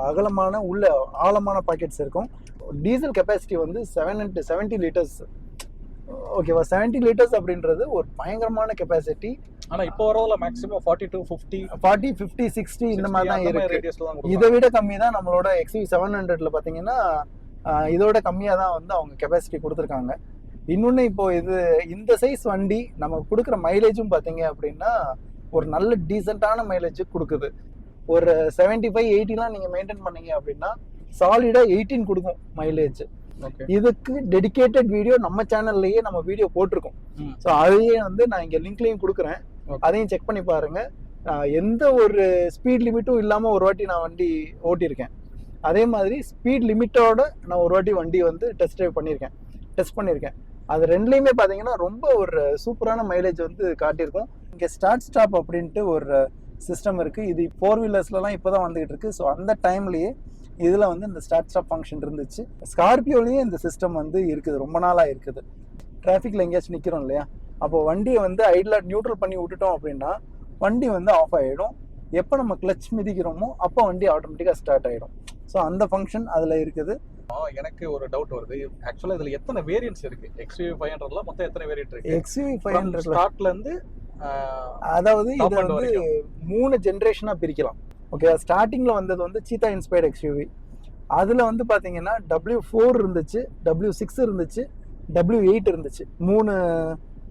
அகலமான உள்ள ஆழமான பாக்கெட்ஸ் இருக்கும். டீசல் கெப்பாசிட்டி வந்து 70 லிட்டர்ஸ். ஓகேவா? 70 லிட்டர்ஸ் அப்படின்றது ஒரு பயங்கரமான கெப்பாசிட்டி. ஆனால் இப்போ வரதுல மேக்ஸிமம் 40 to 50 40 50 60 இந்த மாதிரி தான் இருக்கு. இதை விட கம்மி தான் நம்மளோட XUV 700ல பார்த்தீங்கன்னா இதோட கம்மியாக தான் வந்து அவங்க கெப்பாசிட்டி கொடுத்துருக்காங்க. இன்னொன்று இப்போ இந்த சைஸ் வண்டி நமக்கு கொடுக்குற மைலேஜும் பார்த்தீங்க அப்படின்னா ஒரு நல்ல டீசெண்டான மைலேஜ் கொடுக்குது. ஒரு 75-80 நீங்கள் மெயின்டைன் பண்ணீங்க அப்படின்னா சாலிடாக 18 கொடுக்கும் மைலேஜ். இதுக்கு டெடிகேட்டட் வீடியோ நம்ம சேனல்லையே நம்ம வீடியோ போட்டிருக்கோம். ஸோ அதையே வந்து நான் இங்கே லிங்க்லையும் கொடுக்குறேன், அதையும் செக் பண்ணி பாருங்க. எந்த ஒரு ஸ்பீட் லிமிட்டும் இல்லாமல் ஒரு வாட்டி நான் வண்டி ஓட்டியிருக்கேன். அதே மாதிரி ஸ்பீட் லிமிட்டோட நான் ஒரு வாட்டி வண்டி வந்து டெஸ்ட் பண்ணியிருக்கேன். அது ரெண்டுலேயுமே பார்த்தீங்கன்னா ரொம்ப ஒரு சூப்பரான மைலேஜ் வந்து காட்டியிருக்கும். இங்கே ஸ்டார்ட் ஸ்டாப் அப்படின்ட்டு ஒரு சிஸ்டம் இருக்குது. இது 4 வீலர்ஸ்லாம் இப்போ தான் வந்துகிட்டு இருக்கு. ஸோ அந்த டைம்லேயே இதில் வந்து இந்த ஸ்டார்ட் ஸ்டாப் ஃபங்க்ஷன் இருந்துச்சு. ஸ்கார்பியோலேயே இந்த சிஸ்டம் வந்து இருக்குது, ரொம்ப நாளாக இருக்குது. டிராஃபிக்கில் எங்கேயாச்சும் நிற்கிறோம் இல்லையா, அப்போ வண்டியை வந்து ஐடில் நியூட்ரல் பண்ணி விட்டுட்டோம் அப்படின்னா வண்டி வந்து ஆஃப் ஆகிடும். எப்போ நம்ம கிளச் மிதிக்கிறோமோ அப்போ வண்டி ஆட்டோமேட்டிக்காக ஸ்டார்ட் ஆகிடும். ஸோ அந்த ஃபங்க்ஷன் அதில் இருக்குது. எனக்கு ஒரு டவுட் வருது. ஆக்சுவலாக இதில் எத்தனை வேரியன்ட்ஸ் இருக்குது? XUV 500ல மொத்தம் எத்தனை வேரியன்ட் இருக்குது? XUV 500 ஸ்டார்ட்லேருந்து, அதாவது இதை வந்து 3 ஜென்ரேஷனாக பிரிக்கலாம். ஓகே, ஸ்டார்டிங்கில் வந்தது வந்து சீத்தா இன்ஸ்பயர்ட் XUV. அதில் வந்து பார்த்தீங்கன்னா W4 இருந்துச்சு, W6 இருந்துச்சு, W8 இருந்துச்சு.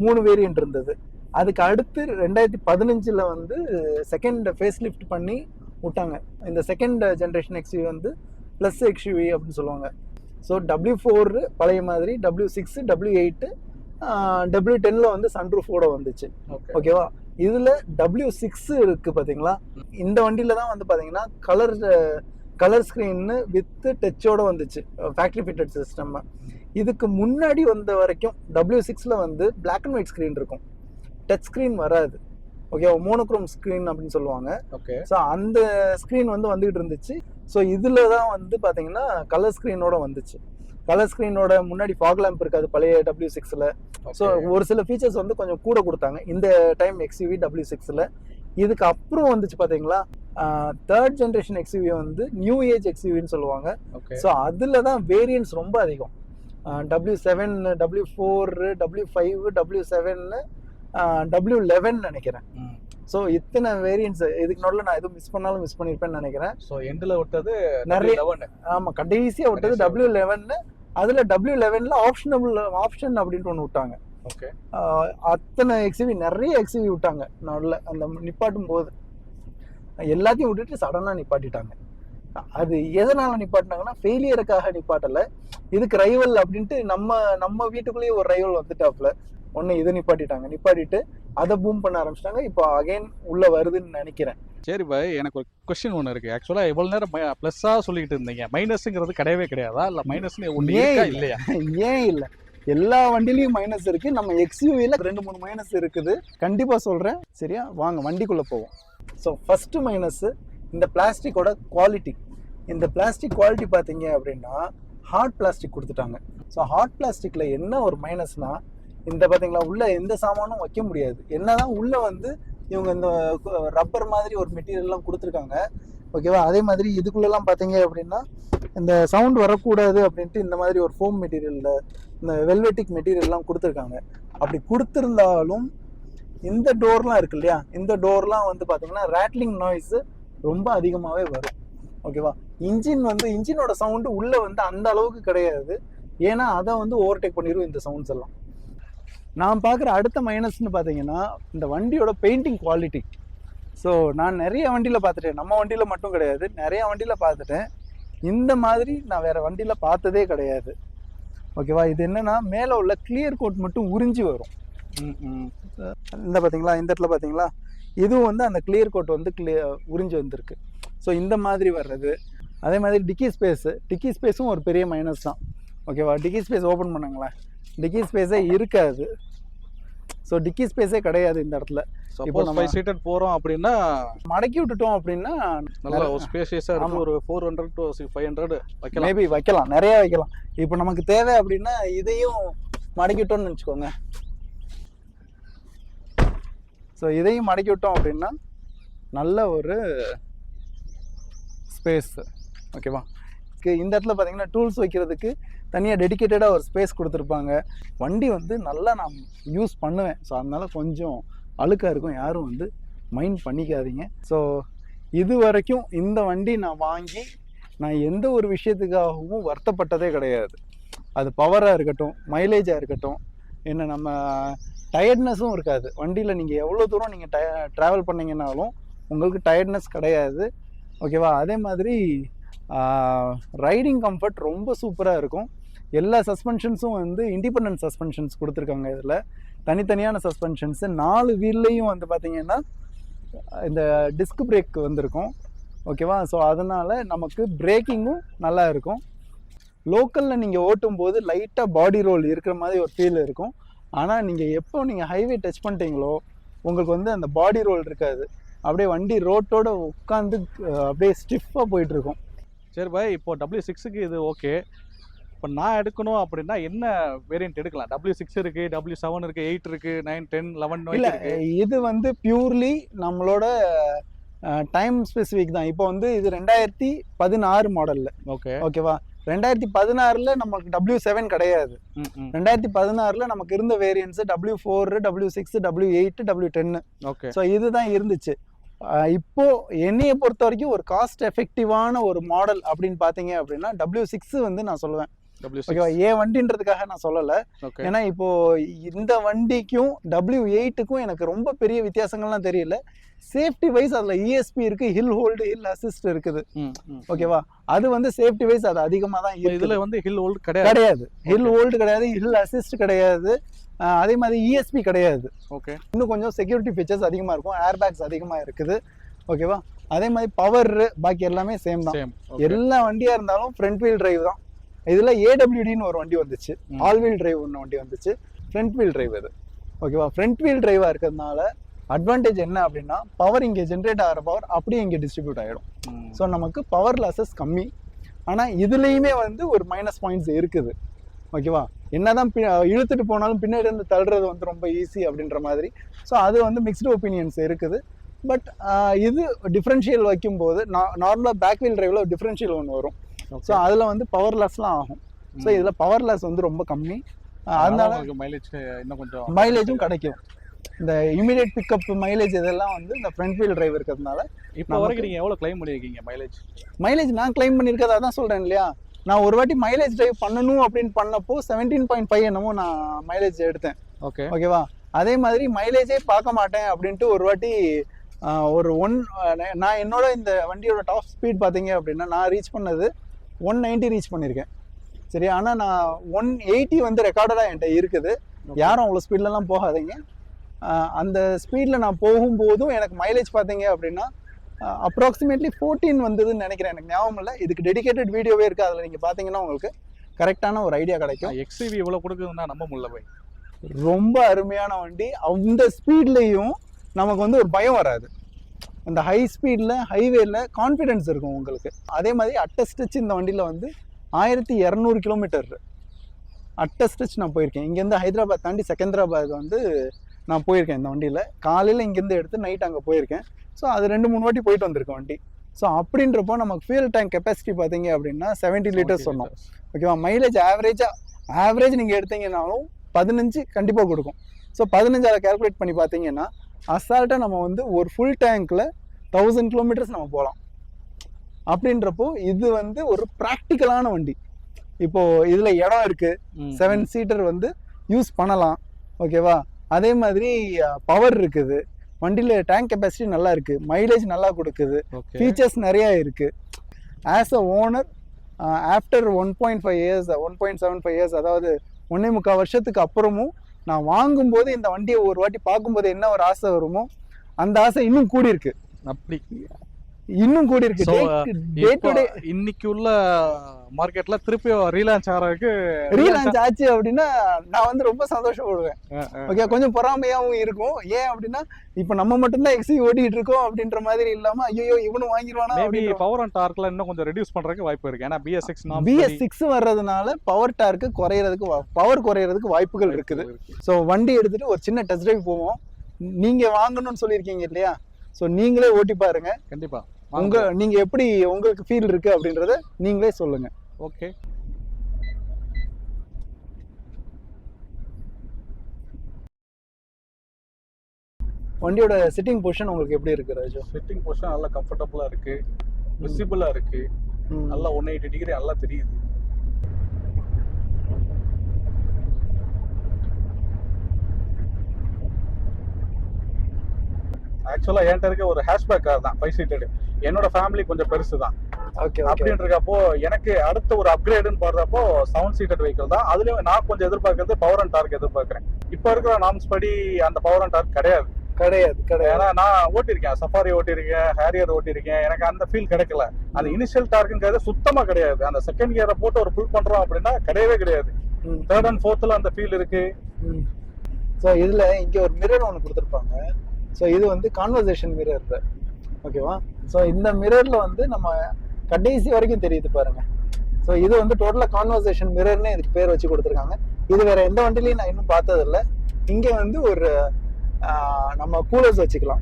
மூணு வேரியன்ட் இருந்தது. அதுக்கு அடுத்து 2015 வந்து செகண்ட் ஃபேஸ் லிஃப்ட் பண்ணி விட்டாங்க. இந்த செகண்ட் ஜென்ரேஷன் XUV வந்து ப்ளஸ் XUV அப்படின்னு சொல்லுவாங்க. ஸோ W4 பழைய மாதிரி, W6, W8, W10ல வந்து சன்ரூஃபோட வந்துச்சு. ஓகேவா? இதில் W6 இருக்குது பார்த்தீங்களா, இந்த வண்டியில் தான் வந்து பார்த்தீங்கன்னா கலர் ஸ்க்ரீன்னு வித் டச்சோட வந்துச்சு, ஃபேக்ட்ரி ஃபிட்டட் சிஸ்டம். இதுக்கு முன்னாடி வந்த வரைக்கும் W6ல வந்து பிளாக் அண்ட் ஒயிட் ஸ்க்ரீன் இருக்கும், டச் ஸ்க்ரீன் வராது. ஓகேவா? மோனோக்ரோம் ஸ்க்ரீன் அப்படின்னு சொல்லுவாங்க. ஓகே. ஸோ அந்த ஸ்க்ரீன் வந்து வந்துகிட்டு இருந்துச்சு. ஸோ இதில் தான் வந்து பார்த்தீங்கன்னா கலர் ஸ்க்ரீனோட வந்துச்சு. கலர் ஸ்க்ரீனோட முன்னாடி ஃபாக் லேம்ப் இருக்காது பழைய W6ல. ஸோ ஒரு சில ஃபீச்சர்ஸ் வந்து கொஞ்சம் கூட கொடுத்தாங்க இந்த டைம் XUV W6ல. இதுக்கு அப்புறம் வந்துச்சு பார்த்தீங்களா, தேர்ட் ஜென்ரேஷன் XUV வந்து நியூ ஏஜ் XUVன்னு சொல்லுவாங்க. ஸோ அதில் தான் வேரியன்ட்ஸ் ரொம்ப அதிகம். W7, W4, W5, W7, W11 நினைக்கிறேன். ஸோ இத்தனை வேரியன்ட்ஸ், இதுக்கு நடுவில் நான் எதுவும் மிஸ் பண்ணாலும் மிஸ் பண்ணியிருப்பேன்னு நினைக்கிறேன். ஸோ எண்டில் விட்டது நிறைய W11. ஆமாம், கடைசியாக விட்டது W11. அதில் W11ல ஆப்ஷன் அப்படின்ட்டு ஒன்று விட்டாங்க. ஓகே. அத்தனை எக்ஸிவி, நிறைய எக்ஸிவி விட்டாங்க நடுவில். அந்த நிப்பாட்டும் போது எல்லாத்தையும் விட்டுட்டு சடனாக நிப்பாட்டிட்டாங்க. அது எதனால நிப்பாட்டினாங்கன்னா ஃபெயிலியருக்காக நிப்பாட்டலை, இதுக்கு ரைவல் அப்படின்ட்டு நம்ம வீட்டுக்குள்ளேயே ஒரு ரைவல் வந்துட்டாப்புல. ஒன்று இதை நிப்பாட்டிட்டு அதை பூம் பண்ண ஆரம்பிச்சிட்டாங்க. இப்போ அகைன் உள்ள வருதுன்னு நினைக்கிறேன். சரி பாய், எனக்கு ஒரு கொஸ்டின் ஒன்று இருக்கு. ஆக்சுவலாக இவ்வளோ நேரம் ப்ளஸ்ஸாக சொல்லிக்கிட்டு இருந்தீங்க, மைனஸுங்கிறது கிடையவே கிடையாதா? இல்லை மைனஸ்னு ஒன்று இருக்கா இல்லையா? ஏன் இல்லை, எல்லா வண்டிலையும் மைனஸ் இருக்கு. நம்ம எக்ஸ்யூவில 2-3 மைனஸ் இருக்குது, கண்டிப்பா சொல்றேன். சரியா, வாங்க வண்டிக்குள்ள போவோம். ஸோ ஃபர்ஸ்ட் மைனஸ் இந்த பிளாஸ்டிக்கோட குவாலிட்டி. இந்த பிளாஸ்டிக் குவாலிட்டி பார்த்தீங்க அப்படின்னா ஹார்ட் பிளாஸ்டிக் கொடுத்துட்டாங்க. ஸோ ஹார்ட் பிளாஸ்டிக்ல என்ன ஒரு மைனஸ்னா, இந்த பார்த்தீங்களா உள்ள எந்த சாமானும் வைக்க முடியாது. என்னதான் உள்ள வந்து இவங்க இந்த ரப்பர் மாதிரி ஒரு மெட்டீரியல்லாம் கொடுத்துருக்காங்க. ஓகேவா, அதே மாதிரி இதுக்குள்ளெல்லாம் பார்த்தீங்க அப்படின்னா இந்த சவுண்ட் வரக்கூடாது அப்படின்ட்டு இந்த மாதிரி ஒரு ஃபோம் மெட்டீரியலில் இந்த வெல்வெட்டிக் மெட்டீரியல்லாம் கொடுத்துருக்காங்க. அப்படி கொடுத்துருந்தாலும் இந்த டோர்லாம் இருக்கு இல்லையா, இந்த டோர்லாம் வந்து பார்த்தீங்கன்னா ரேட்லிங் நாய்ஸ் ரொம்ப அதிகமாகவே வரும். ஓகேவா, இன்ஜினோட சவுண்டு உள்ளே வந்து அந்த அளவுக்கு கிடையாது. ஏன்னா அதை வந்து ஓவர்டேக் பண்ணிடும் இந்த சவுண்ட்ஸ் எல்லாம். நான் பார்க்குற அடுத்த மைனஸ்ன்னு பார்த்தீங்கன்னா இந்த வண்டியோட பெயிண்டிங் குவாலிட்டி. ஸோ நான் நிறைய வண்டியில் பார்த்துட்டேன், நம்ம வண்டியில் மட்டும் கிடையாது, நிறைய வண்டியில் பார்த்துட்டேன். இந்த மாதிரி நான் வேறு வண்டியில் பார்த்ததே கிடையாது. ஓகேவா, இது என்னென்னா மேலே உள்ள கிளியர் கோட் மட்டும் உறிஞ்சி வரும். இந்த பார்த்தீங்களா, இந்த இடத்துல பார்த்தீங்களா, இதுவும் வந்து அந்த கிளியர் கோட் வந்து உறிஞ்சி வந்திருக்கு. ஸோ இந்த மாதிரி வர்றது. அதே மாதிரி டிக்கி ஸ்பேஸும் ஒரு பெரிய மைனஸ் தான். ஓகேவா, டிக்கி ஸ்பேஸ் ஓப்பன் பண்ணாங்களேன், டிக்கி ஸ்பேஸே இருக்காது. ஸோ டிக்கி ஸ்பேஸே கிடையாது இந்த இடத்துல. இப்போ நம்ம 5 சீட்டர் போகிறோம் அப்படின்னா மடக்கி விட்டுட்டோம் அப்படின்னா நல்ல ஒரு ஸ்பேஷியஸாக இருக்கும். ஒரு 400 to 500 வைக்கலாம், மேபி வைக்கலாம், நிறைய வைக்கலாம். இப்போ நமக்கு தேவை அப்படின்னா இதையும் மடக்கிட்டோம்னு வச்சுக்கோங்க. ஸோ இதையும் மடக்கி விட்டோம் அப்படின்னா நல்ல ஒரு ஸ்பேஸ். ஓகேவா, இந்த இடத்துல பார்த்தீங்கன்னா டூல்ஸ் வைக்கிறதுக்கு தனியாக டெடிக்கேட்டடாக ஒரு ஸ்பேஸ் கொடுத்துருப்பாங்க. வண்டி வந்து நல்லா நான் யூஸ் பண்ணுவேன். ஸோ அதனால கொஞ்சம் அழுக்காக இருக்கும், யாரும் வந்து மைண்ட் பண்ணிக்காதீங்க. ஸோ இது வரைக்கும் இந்த வண்டி நான் வாங்கி நான் எந்த ஒரு விஷயத்துக்காகவும் வருத்தப்பட்டதே கிடையாது. அது பவராக இருக்கட்டும், மைலேஜாக இருக்கட்டும், என்ன நம்ம டயர்ட்னஸும் இருக்காது வண்டியில். நீங்கள் எவ்வளோ தூரம் நீங்கள் ட்ராவல் பண்ணிங்கன்னாலும் உங்களுக்கு டயர்ட்னஸ் கிடையாது. ஓகேவா, அதே மாதிரி ரைடிங் கம்ஃபர்ட் ரொம்ப சூப்பராக இருக்கும். எல்லா சஸ்பென்ஷன்ஸும் வந்து இண்டிபெண்டன்ட் சஸ்பென்ஷன்ஸ் கொடுத்துருக்காங்க. இதில் தனித்தனியான சஸ்பென்ஷன்ஸு 4 வீல்லையும் வந்து பார்த்திங்கன்னா இந்த டிஸ்க் பிரேக் வந்திருக்கும். ஓகேவா, ஸோ அதனால் நமக்கு பிரேக்கிங்கும் நல்லா இருக்கும். லோக்கலில் நீங்கள் ஓட்டும் போது லைட்டாக பாடி ரோல் இருக்கிற மாதிரி ஒரு ஃபீல் இருக்கும். ஆனால் நீங்கள் ஹைவே டச் பண்ணிட்டீங்களோ உங்களுக்கு வந்து அந்த பாடி ரோல் இருக்காது. அப்படியே வண்டி ரோட்டோட உட்காந்து அப்படியே ஸ்டிஃபாக போயிட்டுருக்கும். சரி பாய், இப்போ W6க்கு இது ஓகே. இப்போ நான் எடுக்கணும் அப்படின்னா என்ன வேரியன்ட் எடுக்கலாம்? W6 இருக்குது, W7 இருக்குது, 8 இருக்குது, 9, 10, 11 இல்லை, இது வந்து பியூர்லி நம்மளோட டைம் ஸ்பெசிஃபிக் தான். இப்போ வந்து இது 2016 மாடலில். ஓகேவா, 2016ல் நமக்கு W7 கிடையாது. 2016ல் நமக்கு இருந்த variants W4, W6, W8, W10. Okay, so இதுதான் இருந்துச்சு. இப்போ என்னையை பொறுத்த வரைக்கும் ஒரு காஸ்ட் எஃபெக்டிவான ஒரு மாடல் அப்படின்னு பார்த்தீங்க அப்படின்னா W6 வந்து நான் சொல்லுவேன். ஓகேவா, ஏன் வண்டின்றதுக்காக நான் சொல்லலை. ஏன்னா இப்போ இந்த வண்டிக்கும் W8க்கும் எனக்கு ரொம்ப பெரிய வித்தியாசங்கள்லாம் தெரியல. சேஃப்டி வைஸ் அதில் ESP இருக்கு, ஹில் ஹோல்டு, ஹில் அசிஸ்ட் இருக்குது. ஓகேவா, அது வந்து சேஃப்டி வைஸ் அது அதிகமாக தான் இருக்குது. இதில் வந்து ஹில் ஹோல்டு ஹில் ஹோல்டு கிடையாது, ஹில் அசிஸ்ட் கிடையாது, அதே மாதிரி ESP கிடையாது. ஓகே, இன்னும் கொஞ்சம் செக்யூரிட்டி ஃபீச்சர்ஸ் அதிகமாக இருக்கும், ஏர் பேக்ஸ் அதிகமாக இருக்குது. ஓகேவா, அதே மாதிரி பவர் பாக்கி எல்லாமே சேம் தான். எல்லா வண்டியாக இருந்தாலும் ஃப்ரண்ட் வீல் டிரைவ் தான். இதில் AWDன்னு ஒரு வண்டி வந்துச்சு, ஆல் வீல் டிரைவ் ஒன்று வண்டி வந்துச்சு, ஃப்ரண்ட் வீல் டிரைவ் இது. ஓகேவா, ஃப்ரண்ட் வீல் டிரைவாக இருக்கிறதுனால அட்வான்டேஜ் என்ன அப்படின்னா பவர் இங்கே ஜென்ரேட் ஆகிற பவர் அப்படியே இங்கே டிஸ்ட்ரிபியூட் ஆகிடும். ஸோ நமக்கு பவர் லாஸஸ் கம்மி. ஆனால் இதுலேயுமே வந்து ஒரு மைனஸ் பாயிண்ட்ஸ் இருக்குது. ஓகேவா, என்னதான் இழுத்துட்டு போனாலும் பின்னாடி இருந்து தள்ளுறது வந்து ரொம்ப ஈஸி அப்படின்ற மாதிரி. ஸோ அது வந்து மிக்ஸ்டு ஒப்பீனியன்ஸ் இருக்குது. பட் இது டிஃப்ரென்ஷியல் வைக்கும்போது நார்மலாக பேக் வீல் டிரைவில் டிஃப்ரென்ஷியல் ஒன்று வரும். ஸோ அதில் வந்து பவர் லாஸ்லாம் ஆகும். ஸோ இதில் பவர் லாஸ் வந்து ரொம்ப கம்மி, அதனால மைலேஜ் இன்னும் கொஞ்சம் மைலேஜும் கிடைக்கும். இந்த இமீடியட் பிக்கப் மைலேஜ் இதெல்லாம் வந்து இந்த ஃப்ரண்ட் வீல் டிரைவ் இருக்கிறதுனால. இப்போ வரைக்கும் நீங்கள் எவ்வளோ கிளைம் பண்ணியிருக்கீங்க மைலேஜ் நான் கிளைம் பண்ணியிருக்கதா தான் சொல்கிறேன் இல்லையா. நான் ஒரு வாட்டி மைலேஜ் டிரைவ் பண்ணணும் அப்படின்னு பண்ணப்போ 17.5 என்னமோ நான் மைலேஜ் எடுத்தேன். ஓகேவா. அதே மாதிரி மைலேஜே பார்க்க மாட்டேன் அப்படின்ட்டு ஒரு வாட்டி ஒரு நான் என்னோட இந்த வண்டியோட டாப் ஸ்பீட் பார்த்தீங்க அப்படின்னா நான் ரீச் பண்ணது 190 ரீச் பண்ணியிருக்கேன். சரி, ஆனால் நான் 180 வந்து ரெக்கார்டடாக என்கிட்ட இருக்குது. யாரும் அவ்வளோ ஸ்பீட்லலாம் போகாதீங்க. அந்த ஸ்பீடில் நான் போகும்போதும் எனக்கு மைலேஜ் பார்த்தீங்க அப்படின்னா அப்ராக்சிமேட்லி 14 வந்ததுன்னு நினைக்கிறேன். எனக்கு ஞாபகம் இல்லை. இதுக்கு டெடிகேட்டட் வீடியோவே இருக்குது. அதில் நீங்கள் பார்த்தீங்கன்னா உங்களுக்கு கரெக்டான ஒரு ஐடியா கிடைக்கும். XCV இவ்வளோ கொடுக்குதுன்னா நம்ப முடியல போய். ரொம்ப அருமையான வண்டி. அந்த ஸ்பீட்லேயும் நமக்கு வந்து ஒரு பயம் வராது. அந்த ஹை ஸ்பீடில் ஹைவேல கான்ஃபிடென்ஸ் இருக்கும் உங்களுக்கு. அதே மாதிரி அட்டஸ்டிச் இந்த வண்டியில் வந்து 1200 கிலோமீட்டர் அட்டஸ்டிச் நான் போயிருக்கேன். இங்கேருந்து ஹைதராபாத் தாண்டி செகந்திராபாத் வந்து நான் போயிருக்கேன் இந்த வண்டியில். காலையில் இங்கேருந்து எடுத்து நைட் அங்கே போயிருக்கேன். ஸோ அது 2-3 வாட்டி போயிட்டு வந்திருக்கேன் வண்டி. ஸோ அப்படின்றப்போ நமக்கு ஃபியூல் டேங்க் கெப்பாசிட்டி பார்த்தீங்க அப்படின்னா 70 லிட்டர்ஸ் சொன்னோம். ஓகேவா. மைலேஜ் ஆவரேஜ் நீங்கள் எடுத்தீங்கன்னாலும் 15 கண்டிப்பாக கொடுக்கும். ஸோ 15 அதை கேல்குலேட் பண்ணி பார்த்தீங்கன்னா அசால்ட்டாக நம்ம வந்து ஒரு ஃபுல் டேங்க்கில் 1000 கிலோமீட்டர்ஸ் நம்ம போகலாம். அப்படின்றப்போ இது வந்து ஒரு ப்ராக்டிக்கலான வண்டி. இப்போது இதில் இடம் இருக்குது, 7 சீட்டர் வந்து யூஸ் பண்ணலாம். ஓகேவா. அதே மாதிரி பவர் இருக்குது வண்டியில், டேங்க் கெப்பாசிட்டி நல்லா இருக்குது, மைலேஜ் நல்லா கொடுக்குது, ஃபீச்சர்ஸ் நிறையா இருக்குது. As a owner after 1.5 years 1.75 years அதாவது 1.25 வருஷத்துக்கு அப்புறமும் நான் வாங்கும்போது இந்த வண்டியை ஒரு வாட்டி பார்க்கும்போது என்ன ஒரு ஆசை வருமோ அந்த ஆசை இன்னும் கூடியிருக்கு. அப்படி இன்னும் கூடியிருக்கு. இன்னைக்கு உள்ள மார்க்கெட்ல திருப்பி ரீலான்ச் ஆச்சு அப்படின்னா நான் வந்து ரொம்ப சந்தோஷப்படுவேன். ஓகே, கொஞ்சம் பொறாமையாவும் இருக்கும். ஏன் அப்படின்னா இப்ப நம்ம மட்டும்தான் XCV ஓட்டிட்டு இருக்கோம் அப்படின்ற மாதிரி இல்லாம ஐயோ இவனும் வாங்கிடுவானா. பவர் அண்ட் டார்க்ல இன்னும் கொஞ்சம் ரெடியூஸ் பண்றதுக்கு வாய்ப்பு இருக்கு. ஏன்னா BS6 வர்றதுனால பவர் டார்க் குறையறதுக்கு வாய்ப்புகள் இருக்குது. ஸோ வண்டி எடுத்துட்டு ஒரு சின்ன டெஸ்ட் டிரைவ் போவோம். நீங்க வாங்கணும்னு சொல்லியிருக்கீங்க இல்லையா. ஸோ நீங்களே ஓட்டி பாருங்க. கண்டிப்பா நீங்க எப்படி உங்களுக்கு ஃபீல் இருக்கு அப்படின்றத நீங்களே சொல்லுங்க. ஓகே. வண்டியோட சிட்டிங் பொசிஷன் உங்களுக்கு எப்படி இருக்கு ராஜு? சிட்டிங் பொசிஷன் நல்லா கம்ஃபர்டபுளா இருக்கு, விசிபிளா இருக்கு, நல்லா 180 டிகிரி நல்லா தெரியுது. ஆக்சுவலா என்கிட்ட இருக்க ஒரு ஹேஷ்பேக் கார் தான் 5 சீட்டர். என்னோட ஃபேமிலி கொஞ்சம் பெருசு தான். அப்படின்றப்போ எனக்கு அடுத்த ஒரு அப்கிரேடுன்னு பாடுறப்போ 7 சீட்டர் வெஹிக்கிள் தான். அதுலயும் நான் கொஞ்சம் எதிர்பார்க்கறது பவர் அண்ட் டார்க் எதிர்பார்க்கிறேன். இப்ப இருக்கிற நார்ம்ஸ் படி அந்த பவர் அண்ட் டார்க் கிடையாது. ஏன்னா நான் ஓட்டிருக்கேன், சஃபாரி ஓட்டிருக்கேன், ஹேரியர் ஓட்டிருக்கேன். எனக்கு அந்த ஃபீல் கிடைக்கல. அந்த இனிஷியல் டார்க்குங்கிறது சுத்தமா கிடையாது. அந்த செகண்ட் கியரை போட்டு ஒரு புல் பண்றோம் அப்படின்னா கிடையவே கிடையாது. 3rd and 4th அந்த ஃபீல் இருக்கு. ஸோ இதுல இங்க ஒரு மிரர் ஒன்று கொடுத்துருப்பாங்க. ஸோ இது வந்து கான்வர்சேஷன் மிரர். ஓகேவா. ஸோ இந்த மிரர்ல வந்து நம்ம கடைசி வரைக்கும் தெரியுது பாருங்க. ஸோ இது வந்து டோட்டலாக கான்வர்சேஷன் மிரர்னு இதுக்கு பேர் வச்சு கொடுத்துருக்காங்க. இது வேற எந்த வண்டிலையும் நான் இன்னும் பார்த்ததில்லை. இங்கே வந்து ஒரு நம்ம கூலர்ஸ் வச்சுக்கலாம்.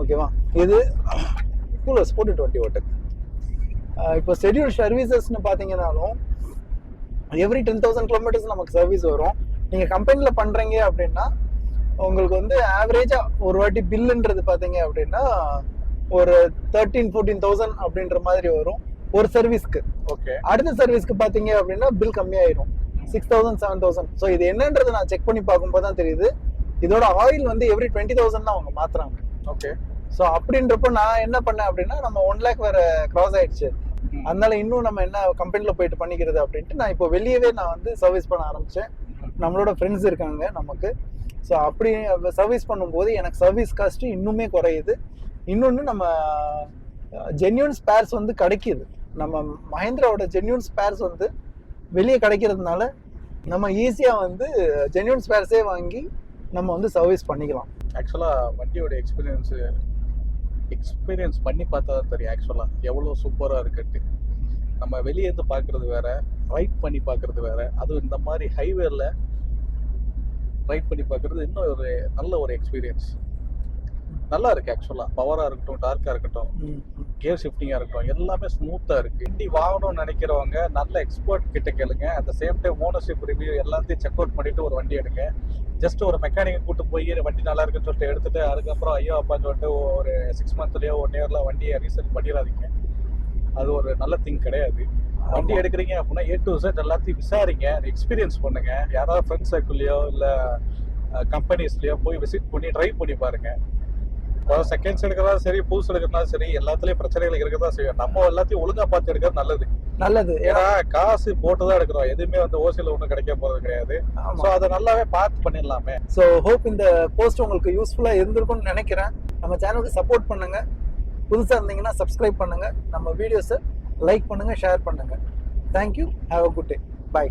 ஓகேவா. இது கூலர்ஸ் போட்டுட்டு வண்டி ஓட்டுங்க. இப்போ ஷெட்யூல் சர்வீசஸ்ன்னு பார்த்தீங்கன்னாலும் எவ்ரி 10,000 கிலோமீட்டர்ஸ் நமக்கு சர்வீஸ் வரும். நீங்கள் கம்பெனியில் பண்ணுறீங்க அப்படின்னா உங்களுக்கு வந்து ஆவரேஜா ஒரு வாட்டி பில்லுன்றது பார்த்தீங்க அப்படின்னா ஒரு 13,000-14,000 அப்படின்ற மாதிரி வரும் ஒரு சர்வீஸ்க்கு. ஓகே. அடுத்த சர்வீஸ்க்கு பார்த்தீங்க அப்படின்னா பில் கம்மியாயிரும், 6,000-7,000. ஸோ இது என்னன்றது நான் செக் பண்ணி பார்க்கும்போது தான் தெரியுது. இதோட ஆயில் வந்து எவ்ரி 20,000 தான் அவங்க மாத்துறாங்க. ஓகே. ஸோ அப்படின்றப்போ நான் என்ன பண்ணேன் அப்படின்னா நம்ம 1 lakh வேற கிராஸ் ஆயிடுச்சு. அதனால இன்னும் நம்ம என்ன கம்பெனில போயிட்டு பண்ணிக்கிறது அப்படின்ட்டு நான் இப்போ வெளியவே நான் வந்து சர்வீஸ் பண்ண ஆரம்பிச்சேன். நம்மளோட ஃப்ரெண்ட்ஸ் இருக்காங்க நமக்கு. ஸோ அப்படி சர்வீஸ் பண்ணும்போது எனக்கு சர்வீஸ் காஸ்ட் இன்னுமே குறையுது. இன்னொன்று நம்ம ஜென்யூன் ஸ்பேர்ஸ் வந்து கிடைக்கிது. நம்ம மஹேந்திராவோட ஜென்யூன் ஸ்பேர்ஸ் வந்து வெளியே கிடைக்கிறதுனால நம்ம ஈஸியாக வந்து ஜென்யூன் ஸ்பேர்ஸே வாங்கி நம்ம வந்து சர்வீஸ் பண்ணிக்கலாம். ஆக்சுவலாக வண்டியோட எக்ஸ்பீரியன்ஸ் பண்ணி பார்த்தா தான் தெரியும் ஆக்சுவலாக எவ்வளோ சூப்பராக இருக்குட்டு. நம்ம வெளியேருந்து பார்க்குறது வேற, ரைட் பண்ணி பார்க்குறது வேற. அதுவும் இந்த மாதிரி ஹைவேல ரைட் பண்ணி பார்க்குறது இன்னும் ஒரு நல்ல ஒரு எக்ஸ்பீரியன்ஸ். நல்லா இருக்கு ஆக்சுவலாக. பவராக இருக்கட்டும், டார்க்காக இருக்கட்டும். கியர் ஷிஃப்டிங்காக இருக்கட்டும் எல்லாமே ஸ்மூத்தாக இருக்குது. வண்டி வாங்கணும்னு நினைக்கிறவங்க நல்ல எக்ஸ்பர்ட் கிட்ட கேளுங்க. At the same time ownership review எல்லாத்தையும் செக் அவுட் பண்ணிவிட்டு ஒரு வண்டி எடுங்க. ஜஸ்ட் ஒரு மெக்கானிக்கை கூட்டு போய் வண்டி நல்லா இருக்குன்னு சொல்லிட்டு எடுத்துட்டு அதுக்கப்புறம் ஐயோ அப்பான்னு சொல்லிட்டு ஒரு 6 மந்த்லேயோ 1 இயரில் வண்டியை ரீசெல் பண்ணிடாதீங்க. அது ஒரு நல்ல திங் கிடையாது. வண்டி எடுக்கிறீங்க அப்படின்னா A to Z எல்லாத்தையும் விசாரிங்க, எக்ஸ்பீரியன்ஸ் பண்ணுங்க. யாராவது ஃப்ரெண்ட்ஸ் சர்க்கிள்லையோ இல்லை கம்பெனிஸ்லையோ போய் விசிட் பண்ணி ட்ரைவ் பண்ணி பாருங்க. அதாவது செகண்ட்ஸ் எடுக்கிறதா சரி, புதுசு எடுக்கிறதா சரி, எல்லாத்துலேயும் பிரச்சனைகள் இருக்கதான் செய்யும். நம்ம எல்லாத்தையும் ஒழுங்காக பார்த்து எடுக்கிறது நல்லது. ஏன்னா காசு போட்டு தான் எடுக்கிறோம், எதுவுமே வந்து ஓசியில் ஒன்றும் கிடைக்க போகிறது கிடையாது. ஸோ அதை நல்லாவே பார்த்து பண்ணிடலாமே. ஸோ ஹோப் இந்த போஸ்ட் உங்களுக்கு யூஸ்ஃபுல்லாக இருந்திருக்கும்னு நினைக்கிறேன். நம்ம சேனலுக்கு சப்போர்ட் பண்ணுங்க. புதுசாக இருந்தீங்கன்னா சப்ஸ்கிரைப் பண்ணுங்க. நம்ம வீடியோஸை லைக் பண்ணுங்க, ஷேர் பண்ணுங்க. Thank you. Have a good day. By.